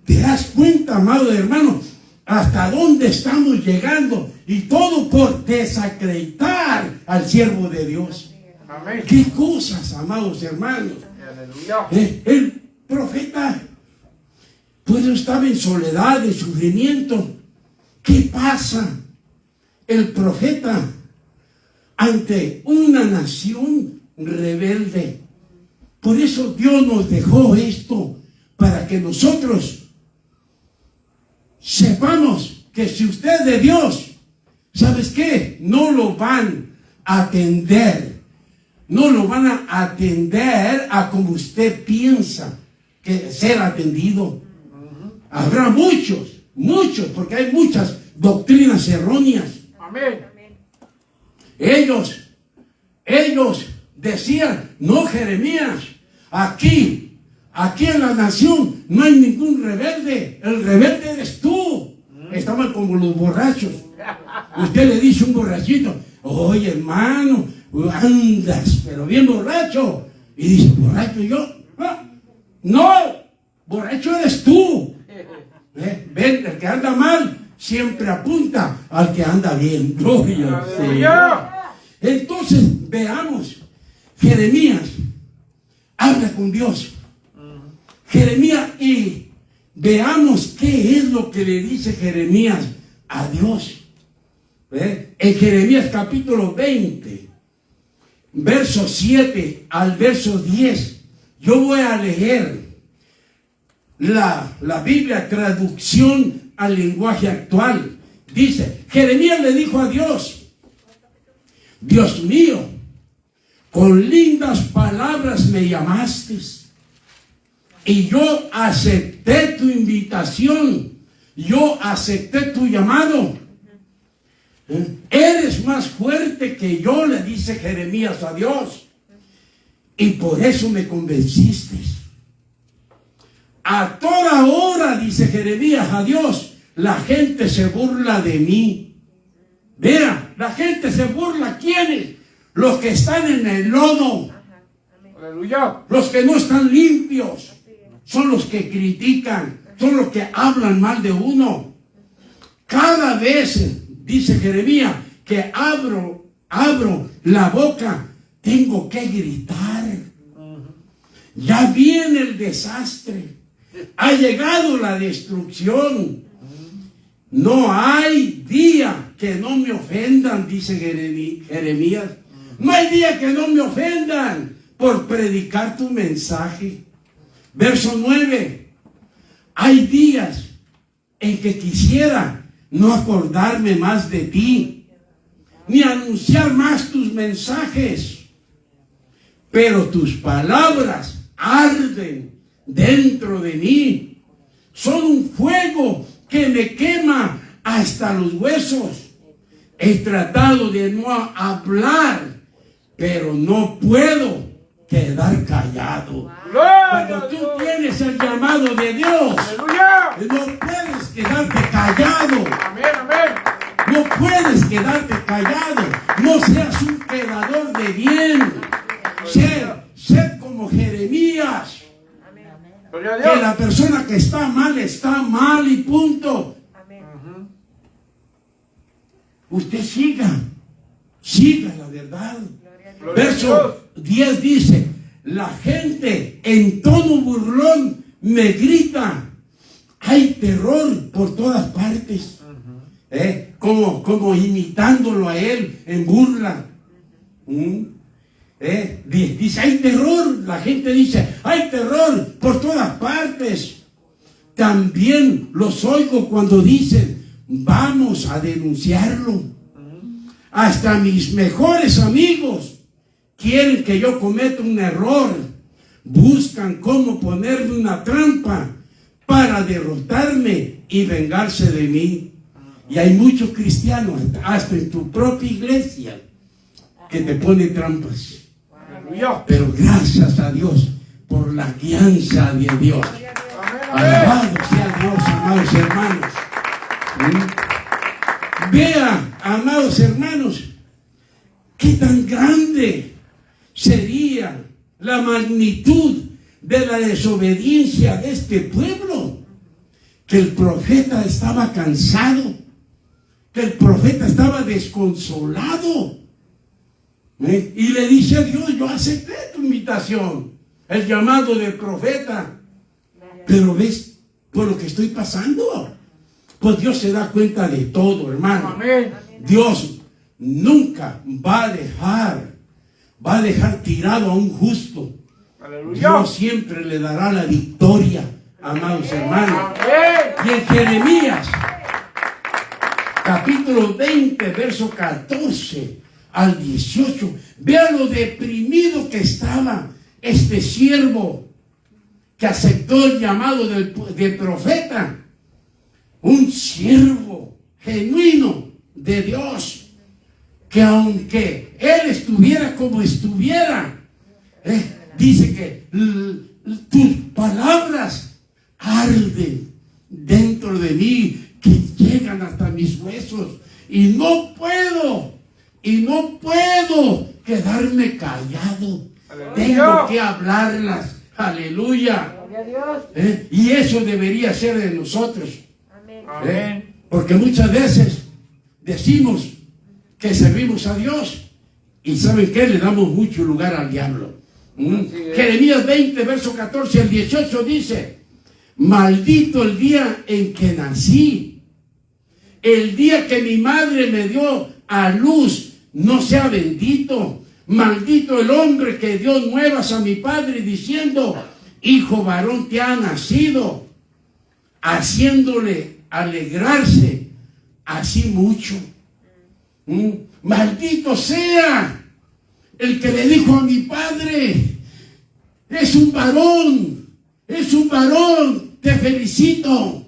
¿Te das cuenta, amado hermano, hasta dónde estamos llegando? Y todo por desacreditar al siervo de Dios. Amén. ¿Qué cosas, amados hermanos? Aleluya. El profeta pues estaba en soledad, en sufrimiento. ¿Qué pasa? El profeta ante una nación rebelde. Por eso Dios nos dejó esto, para que nosotros sepamos que si usted es de Dios, ¿sabes qué? No lo van a atender. No lo van a atender a como usted piensa que ser atendido. Habrá muchos, porque hay muchas doctrinas erróneas. Amén. Ellos decían, no, Jeremías, aquí en la nación no hay ningún rebelde. El rebelde eres tú. Estaban como los borrachos. Usted le dice a un borrachito, oye, hermano, andas, pero bien borracho. Y dice, ¿borracho yo? No, borracho eres tú. Ven, el que anda mal siempre apunta al que anda bien. Gloria al Señor. Aleluya. Entonces, veamos, Jeremías habla con Dios. Jeremías, y veamos qué es lo que le dice Jeremías a Dios. En Jeremías capítulo 20, verso 7 al verso 10, yo voy a leer la Biblia traducción al lenguaje actual. Dice, Jeremías le dijo a Dios, Dios mío, con lindas palabras me llamaste y yo acepté tu invitación, yo acepté tu llamado. Eres más fuerte que yo, le dice Jeremías a Dios, y por eso me convenciste. A toda hora, dice Jeremías a Dios, la gente se burla de mí. Vea, la gente se burla. ¿Quiénes? Los que están en el lodo. Aleluya. Los que no están limpios. Son los que critican. Son los que hablan mal de uno. Cada vez, dice Jeremías, que abro la boca, tengo que gritar. Ya viene el desastre. Ha llegado la destrucción. No hay día que no me ofendan, dice Jeremías. No hay día que no me ofendan por predicar tu mensaje. Verso 9. Hay días en que quisiera no acordarme más de ti, ni anunciar más tus mensajes. Pero tus palabras arden dentro de mí. Son un fuego que me quema hasta los huesos. He tratado de no hablar, pero no puedo quedar callado. Cuando tú tienes el llamado de Dios, Aleluya. no puedes quedarte callado. Amén, amén. No puedes quedarte callado. No seas un quedador de bien. Sed como Jeremías. Gloria a Que Dios. la persona que está mal y punto. Amén. Usted siga la verdad. Gloria a Dios. Gloria a Verso Dios. 10 dice, la gente en tono burlón me grita, hay terror por todas partes. Como imitándolo a él en burla. Dice, hay terror. La gente dice, hay terror por todas partes. También los oigo cuando dicen, vamos a denunciarlo. Hasta mis mejores amigos quieren que yo cometa un error. Buscan cómo ponerme una trampa para derrotarme y vengarse de mí. Y hay muchos cristianos, hasta en tu propia iglesia, que te ponen trampas. Aleluya. Pero gracias a Dios por la guianza de Dios. Gloria a Dios. Amén. Alabado sea Dios, amados hermanos. Vea, amados hermanos, qué tan grande sería la magnitud de la desobediencia de este pueblo, que el profeta estaba cansado, que el profeta estaba desconsolado. Y le dice a Dios, yo acepté tu invitación, el llamado del profeta, pero ves por lo que estoy pasando. Pues Dios se da cuenta de todo, hermano. Amén. Dios nunca va a dejar tirado a un justo. Aleluya. Dios siempre le dará la victoria, amados hermanos. Amén. Y en Jeremías, capítulo 20, verso 14 al 18, vea lo deprimido que estaba este siervo que aceptó el llamado del profeta. Un siervo genuino de Dios, que aunque él estuviera como estuviera, dice que tus palabras arden dentro de mí, que llegan hasta mis huesos, y no puedo quedarme callado. Aleluya. Tengo que hablarlas. Aleluya. Gloria a Dios. Y eso debería ser de nosotros. Amén. Amén. Porque muchas veces decimos que servimos a Dios y ¿saben qué? Le damos mucho lugar al diablo. Así es. Jeremías 20, verso 14 al 18 dice, maldito el día en que nací, el día que mi madre me dio a luz, no sea bendito. Maldito el hombre que dio nuevas a mi padre diciendo, hijo varón te ha nacido, haciéndole alegrarse así mucho. Maldito sea el que le dijo a mi padre, es un varón, te felicito.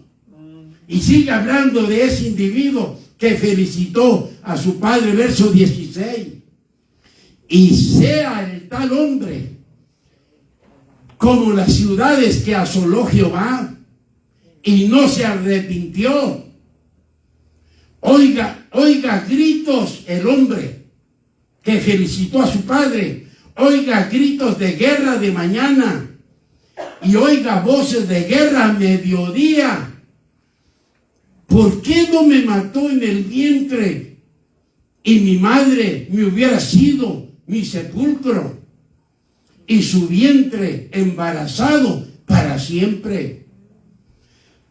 Y sigue hablando de ese individuo que felicitó a su padre, verso 16. Y sea el tal hombre como las ciudades que asoló Jehová y no se arrepintió. Oiga gritos el hombre que felicitó a su padre. Oiga gritos de guerra de mañana y oiga voces de guerra a mediodía. ¿Por qué no me mató en el vientre y mi madre me hubiera sido mi sepulcro y su vientre embarazado para siempre?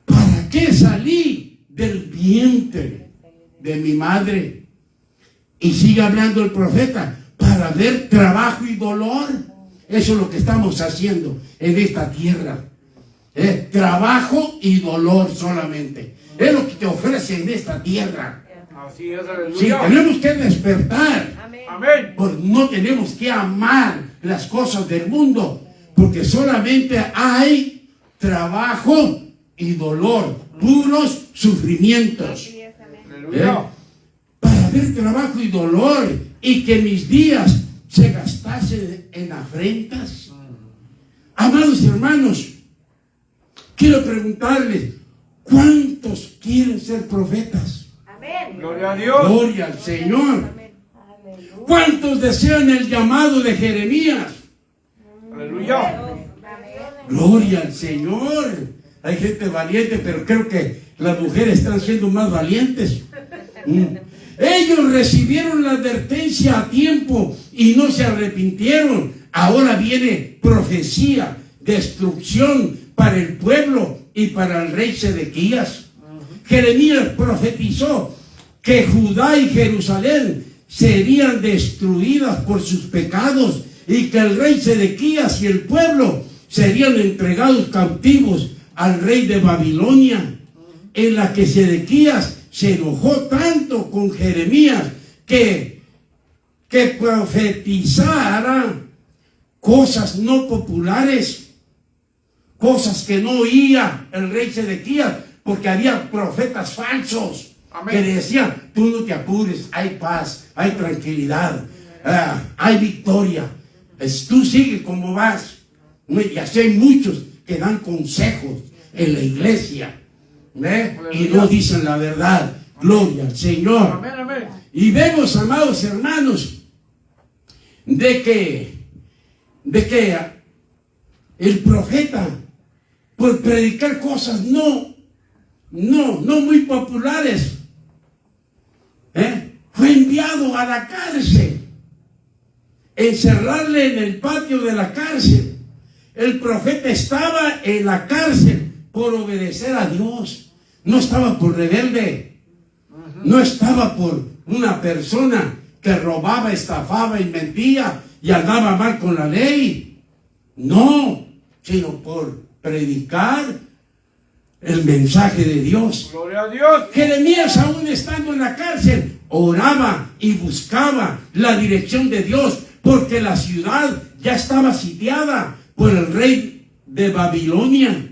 ¿Para qué salí del vientre de mi madre? Y sigue hablando el profeta, para ver trabajo y dolor. Eso es lo que estamos haciendo en esta tierra. Trabajo y dolor solamente. Es lo que te ofrece en esta tierra. Así es, Sí, aleluya. tenemos que despertar. Amén. Amén. Porque no tenemos que amar las cosas del mundo, porque solamente hay trabajo y dolor, puros sufrimientos. Así es, amén. Aleluya. Para ver trabajo y dolor y que mis días se gastasen en afrentas. Amados hermanos, quiero preguntarles, ¿cuántos quieren ser profetas? Amén. Gloria a Dios. Gloria al Señor. Amén. Aleluya. ¿Cuántos desean el llamado de Jeremías? Aleluya. Amén. Gloria al Señor. Hay gente valiente, pero creo que las mujeres están siendo más valientes. Ellos recibieron la advertencia a tiempo y no se arrepintieron. Ahora viene profecía, destrucción para el pueblo y para el rey Sedequías. Jeremías profetizó que Judá y Jerusalén serían destruidas por sus pecados y que el rey Sedequías y el pueblo serían entregados cautivos al rey de Babilonia, en la que Sedequías se enojó tanto con Jeremías que profetizara cosas no populares, cosas que no oía el rey Sedequías, porque había profetas falsos. Amén. Que le decían: tú no te apures, hay paz, hay tranquilidad, hay victoria, tú sigue como vas. Y así hay muchos que dan consejos en la iglesia, y no dicen la verdad. Gloria al Señor. Amén, amén. Y vemos, amados hermanos, de que el profeta, por predicar cosas no muy populares, fue enviado a la cárcel, encerrarle en el patio de la cárcel. El profeta estaba en la cárcel por obedecer a Dios, no estaba por rebelde, no estaba por una persona que robaba, estafaba y mentía y andaba mal con la ley, no, sino por predicar el mensaje de Dios. Gloria a Dios. Jeremías, aún estando en la cárcel, oraba y buscaba la dirección de Dios, porque la ciudad ya estaba sitiada por el rey de Babilonia.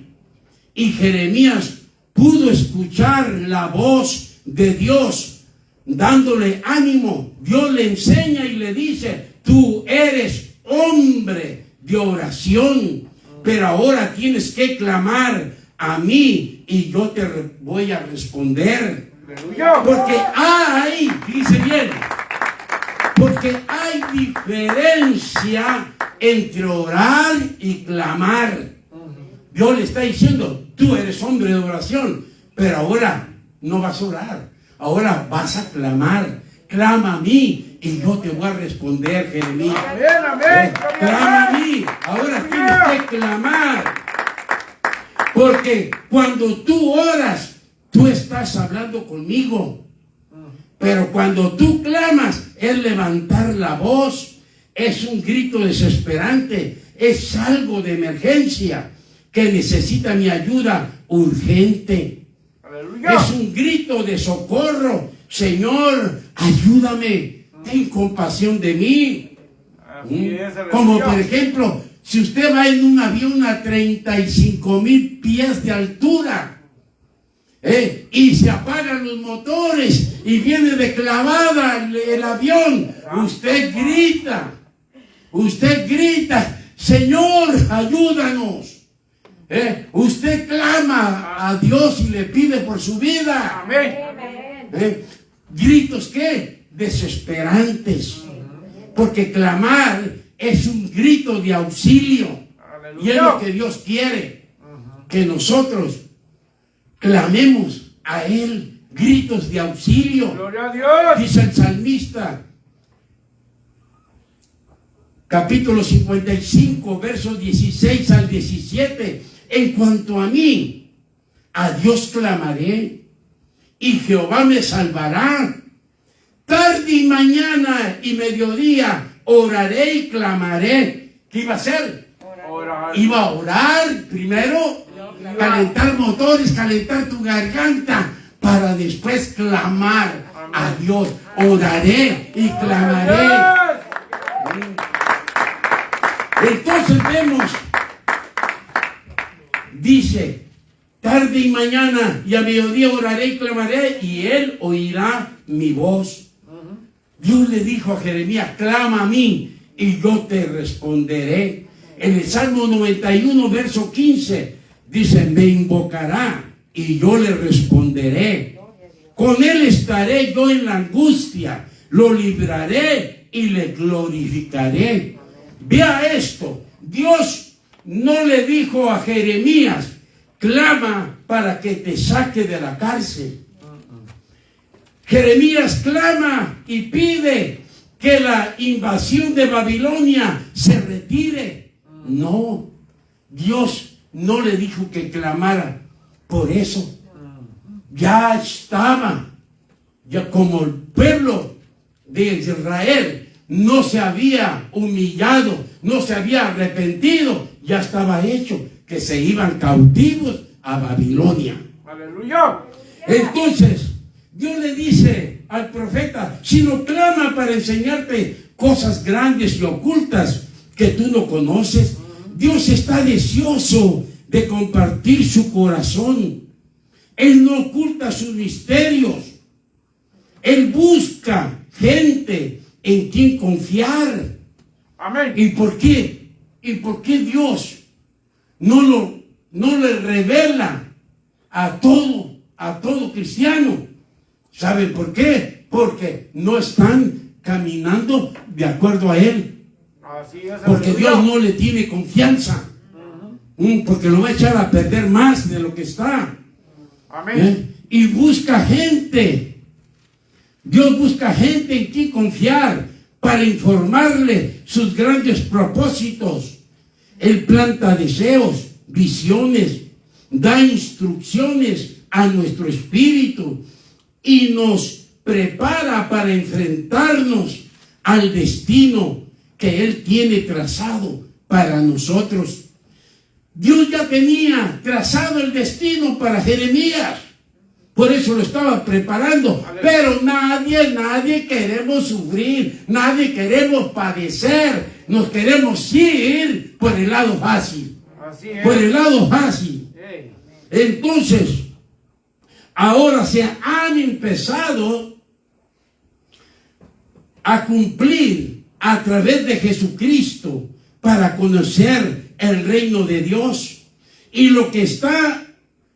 Y Jeremías pudo escuchar la voz de Dios dándole ánimo. Dios le enseña y le dice: tú eres hombre de oración, pero ahora tienes que clamar a mí y yo te voy a responder. Porque hay, dice bien, porque hay diferencia entre orar y clamar. Dios le está diciendo: tú eres hombre de oración, pero ahora no vas a orar, ahora vas a clamar. Clama a mí y yo te voy a responder, Jeremías. Amén, amén. Clama a mí, ahora tienes que clamar. Porque cuando tú oras, tú estás hablando conmigo. Pero cuando tú clamas, es levantar la voz, es un grito desesperante, es algo de emergencia que necesita mi ayuda urgente. Aleluya. Es un grito de socorro. Señor, ayúdame, ten compasión de mí. Así es, aleluya. Como por ejemplo, si usted va en un avión a 35,000 pies de altura, y se apagan los motores y viene de clavada el avión, usted grita: Señor, ayúdanos. Usted clama a Dios y le pide por su vida. Amén. Gritos ¿qué? Desesperantes, porque clamar es un grito de auxilio. Aleluya. Y es lo que Dios quiere, que nosotros clamemos a Él gritos de auxilio. Gloria a Dios. Dice el salmista, capítulo 55, versos 16 al 17: en cuanto a mí, a Dios clamaré, y Jehová me salvará. Tarde y mañana y mediodía oraré y clamaré. ¿Qué iba a hacer? Orar. Iba a orar primero, calentar motores, calentar tu garganta, para después clamar a Dios. Oraré y clamaré. Entonces vemos, dice: tarde y mañana y a mediodía oraré y clamaré, y Él oirá mi voz. Dios le dijo a Jeremías: clama a mí y yo te responderé. En el Salmo 91, verso 15, dice: me invocará y yo le responderé. Con él estaré yo en la angustia, lo libraré y le glorificaré. Vea esto, Dios no le dijo a Jeremías, clama para que te saque de la cárcel. Jeremías clama y pide que la invasión de Babilonia se retire. No, Dios no le dijo que clamara por eso. Ya estaba, ya como el pueblo de Israel no se había humillado, no se había arrepentido, ya estaba hecho que se iban cautivos a Babilonia. Aleluya. Entonces, Dios le dice al profeta, si no clama para enseñarte cosas grandes y ocultas que tú no conoces, Dios está deseoso de compartir su corazón. Él no oculta sus misterios. Él busca gente en quien confiar. Amén. ¿Y por qué? ¿Y por qué Dios no le revela a todo cristiano? ¿Saben por qué? Porque no están caminando de acuerdo a Él. Así es. Porque aleluya. Dios no le tiene confianza. Porque lo va a echar a perder más de lo que está. Amén. Y busca gente. Dios busca gente en quien confiar para informarle sus grandes propósitos. Él planta deseos, visiones, da instrucciones a nuestro espíritu y nos prepara para enfrentarnos al destino que Él tiene trazado para nosotros. Dios ya tenía trazado el destino para Jeremías. Por eso lo estaba preparando. Pero nadie queremos sufrir. Nadie queremos padecer. Nos queremos ir por el lado fácil. Así es. Por el lado fácil. Ey. Entonces, ahora se han empezado a cumplir a través de Jesucristo para conocer el reino de Dios y lo que está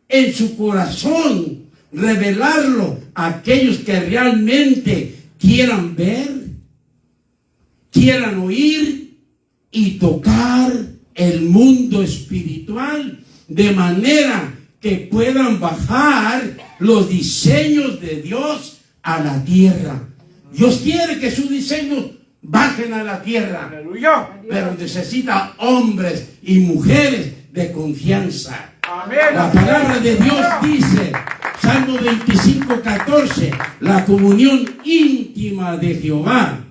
en su corazón, revelarlo a aquellos que realmente quieran ver, quieran oír y tocar el mundo espiritual de manera que puedan bajar los diseños de Dios a la tierra. Dios quiere que sus diseños bajen a la tierra, Aleluya. pero necesita hombres y mujeres de confianza. Amén. La palabra de Dios dice, Salmo 25:14, la comunión íntima de Jehová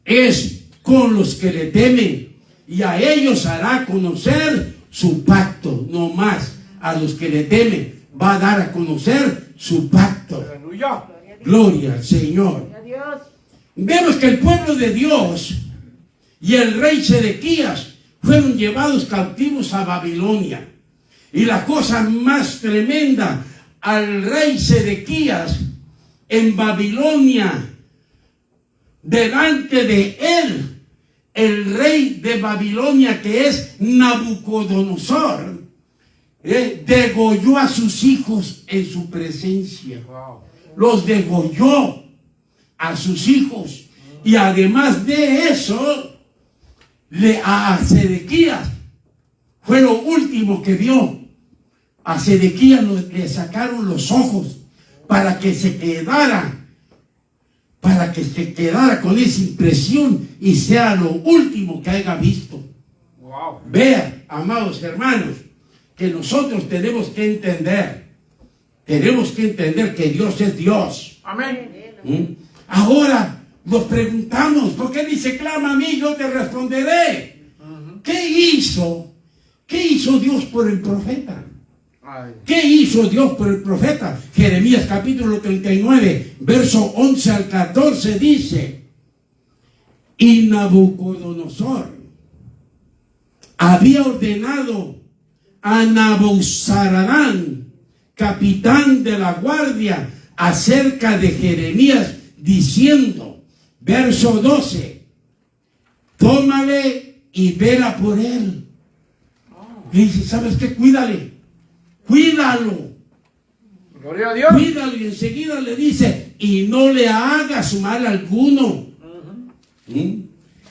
es con los que le temen y a ellos hará conocer su pacto. No más a los que le temen va a dar a conocer su pacto. Aleluya. Gloria al Señor. Adiós. Vemos que el pueblo de Dios y el rey Sedequías fueron llevados cautivos a Babilonia. Y la cosa más tremenda, al rey Sedequías en Babilonia, delante de él, el rey de Babilonia, que es Nabucodonosor, degolló a sus hijos en su presencia. Wow. Los degolló a sus hijos. Y además de eso, a Sedequías fue lo último que vio. A Sedequías le sacaron los ojos para que se quedara con esa impresión y sea lo último que haya visto. Wow. Vean, amados hermanos, que nosotros tenemos que entender que Dios es Dios. Amén. Ahora nos preguntamos, ¿por qué dice clama a mí, yo te responderé? ¿Qué hizo Dios por el profeta? Ay. ¿Qué hizo Dios por el profeta? Jeremías capítulo 39, verso 11 al 14 dice, y Nabucodonosor había ordenado a Nabuzaradán, capitán de la guardia, acerca de Jeremías, diciendo, verso 12, tómale y vela por él. Y dice, ¿sabes qué? Cuídalo. Gloria a Dios. Cuídalo. Y enseguida le dice, y no le hagas mal alguno.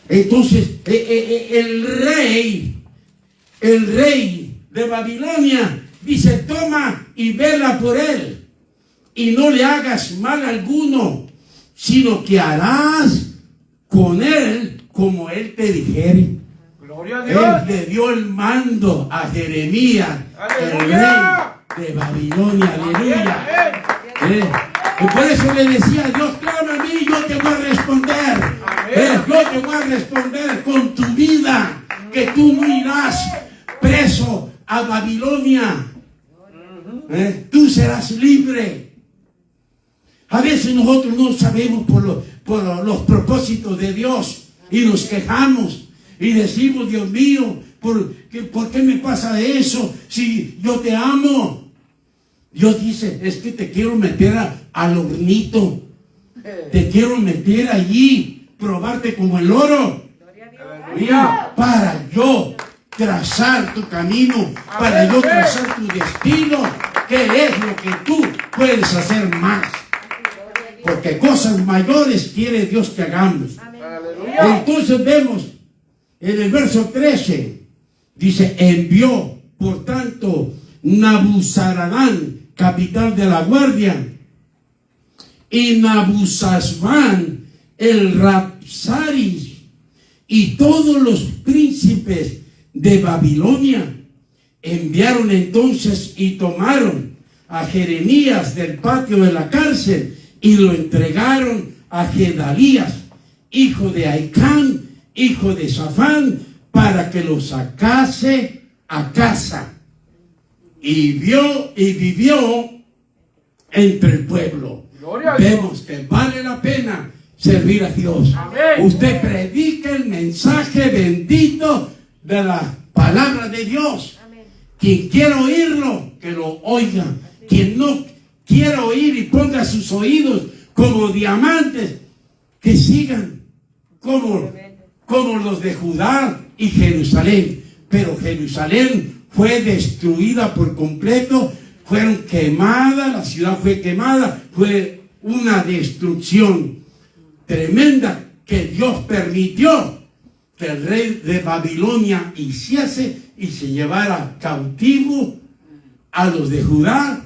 Entonces, el rey el rey de Babilonia dice: toma y vela por él, y no le hagas mal alguno, sino que harás con él como él te dijere. Gloria a Él Dios. le dio el mando a Jeremías, el Aleluya. rey de Babilonia. Aleluya. Amén. Y por eso le decía a Dios: clama a mí, yo te voy a responder. Yo te voy a responder con tu vida, que tú no irás preso a Babilonia. Tú serás libre. A veces nosotros no sabemos por los propósitos de Dios y nos quejamos y decimos: Dios mío, ¿por qué me pasa eso si yo te amo? Dios dice: es que te quiero meter al hornito, te quiero meter allí, probarte como el oro, para yo trazar tu camino, para yo trazar tu destino, que es lo que tú puedes hacer más. Porque cosas mayores quiere Dios que hagamos. Aleluya. Entonces vemos en el verso 13, dice: envió por tanto Nabuzaradán, capital de la guardia, y Nabuzazbán el Rabsaris, y todos los príncipes de Babilonia. Enviaron entonces y tomaron a Jeremías del patio de la cárcel y lo entregaron a Gedalías, hijo de Ahicam, hijo de Safán, para que lo sacase a casa. Y vivió entre el pueblo. Gloria a Dios. Vemos que vale la pena servir a Dios. Amén. Usted predica el mensaje bendito de la palabra de Dios. Quien quiera oírlo, que lo oiga. Quien no quiera oír y ponga sus oídos como diamantes, que sigan como los de Judá y Jerusalén. Pero Jerusalén fue destruida por completo, fueron quemadas, la ciudad fue quemada, fue una destrucción tremenda que Dios permitió que el rey de Babilonia hiciese y se llevara cautivo a los de Judá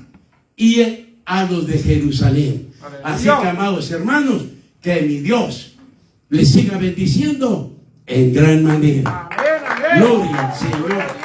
y a los de Jerusalén. Aleluya. Así que, amados hermanos, que mi Dios les siga bendiciendo en gran manera. Amén. Amén. Gloria al Señor.